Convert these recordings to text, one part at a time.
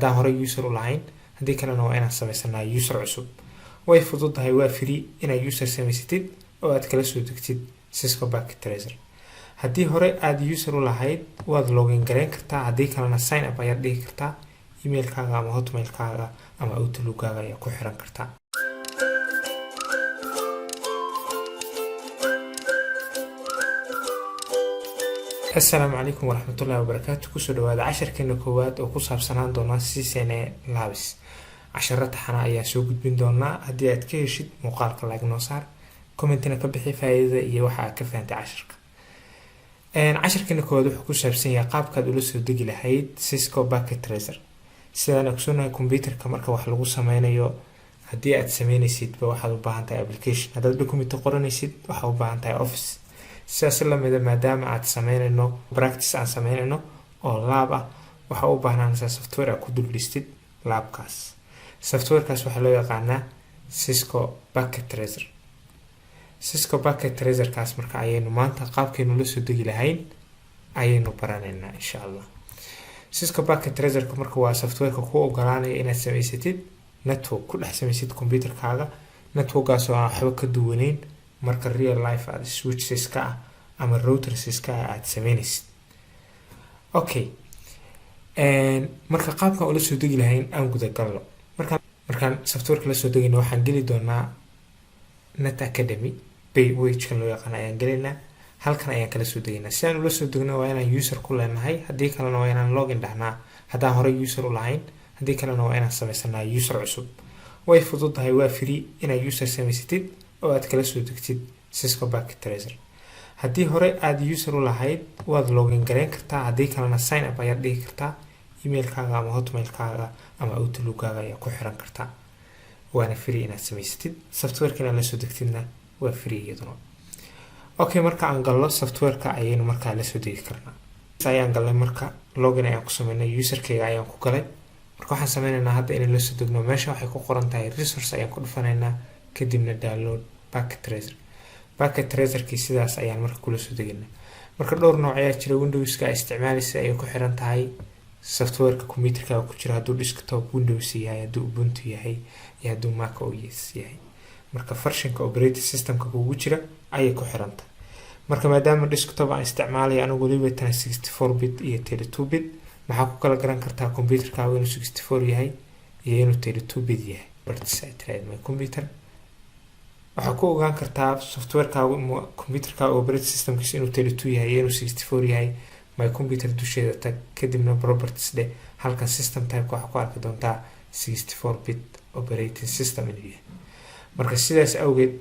haddaan horey user u lahayn, haddii kalena waa inaan samaysanaa user cusub. way fududahay, waa free inaad user samaysatid oo aad kala soo degtid Cisco Packet Tracer. haddii hore aad user u lahayd waad login gareyn kartaa, haddii kalena sign up ayaad dhigi kartaa, emailkaaga ama hotmailkaaga ama outlookaaga ayaa ku xiran kartaa. السلام عليكم ورحمة الله وبركاته. كسر هذا 10 كنا كواد أو كسر سنان دونا سنة لابس 10 حنا أيها سوق بين دونا هدي أتكيشد مقارنة لايك نصار كومنتنا كبحي فايدة يوحى كفانت 10 10 كنا كواد وحكوسر سنة قاب كدولس ودقي لهيد سيسكو باكيت تريزر. سيدا نكسونا كمبيوتر كمركة وحلقو سمينا يو هدي أتسميني سيد بواحد وباهنتاي أبليكيشن هذا بدكم يتقرني سيد وحا وباهنتاي أوفيس. sidaas lamida maadaama aad sameynayno practice aan sameynayno oo laab ah waxa u baahnaan software ku dul listid laabkaas. softwarekaas waxa loo yaqaanaa Cisco Packet Tracer. Cisco Packet Tracer kaas marka ayaynu maanta qaabkeenu la soo degi lahayn ayaynu baranaynaa insha Allah. Cisco Packet Tracer marka waa softwareka ku ogolaanaya inaad samaysatid network ku dhex samaysid computerkaaga, networkaas oo aan waxba ka duwaneyn marka real life aad switches ka ama routers ka aad sameynaysid. okay marka qaabka oo la soo degi lahayn aan guda galno. markaan software la soo degino waxaan geli doonaa Net Academy page kan loo yaqaan ayaan gelinaa, halkan ayaan kala soo deginaa. si aan ula soo degno waa inaan user ku leenahay, haddii kalena waa inaan login dhahnaa haddaan horey user u lahayn, haddii kalena waa inaan samaysanaa user cusub. way fududahay, waa free inaad user samaysatid oo aad kala soo degtid Cisco Packet Tracer. haddii hore aad user u lahayd waad login gareyn kartaa, haddii kalena sign up ayaad dhigi kartaa, emailkaaga ama hotmailkaaga ama outlookaaga ayaa ku xiran kartaa. waana free inaad samaysatid. softwareka inaad la soo degtidna waa free iyaduna. okay marka aan galno softwareka ayaynu markaa la soo degi karnaa. ayaan galnay marka login ayaan ku sameynay, userkayga ayaan ku galay. marka waxaan sameynaynaa hadda inaan la soo degno, meesha waxay ku qoran tahay resource ayaan ku dhufanaynaa, kadibna download Packet Tracer. Packet Tracer kii sidaas ayaan marka kula soo deginaa. marka dhowr nooc ayaa jira, Windows-ka isticmaalaysa ay ku xiran tahay softwareka computerka ku jira, hadduu desktop Windows yahay, hadduu Ubuntu yahay, iyo hadduu Mac OS yahay. marka versionka operating systemka kugu jira ayay ku xiran tahay. marka maadaama desktop aan isticmaalayo anigu waliba 64 bit iyo 32 bit, maxaa ku kala garan kartaa computerka inuu 64 yahay iyo inuu 32 bit yahay. bartisaitreed my computer waxaa ku ogaan kartaa softwareka computerka operating systemkiisa inuu 32 yahay iyo inuu 64 yahay. my computer dusheeda tag, kadibna properties de halkan system type waxaa ku arki doontaa 64 bit operating system inuu yahay. marka sidaas awgeed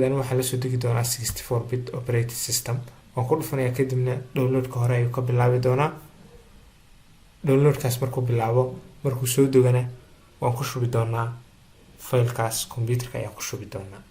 anigu waxaan la soo degi doonaa 64 bit operating system. waan ku dhufanayaa, kadibna downloadka hore ayuu ka bilaabi doonaa. downloadkaas markuu bilaabo, markuu soo degana waan ku shubi doonaa faylkaas computerka ayaan ku shubi doonaa.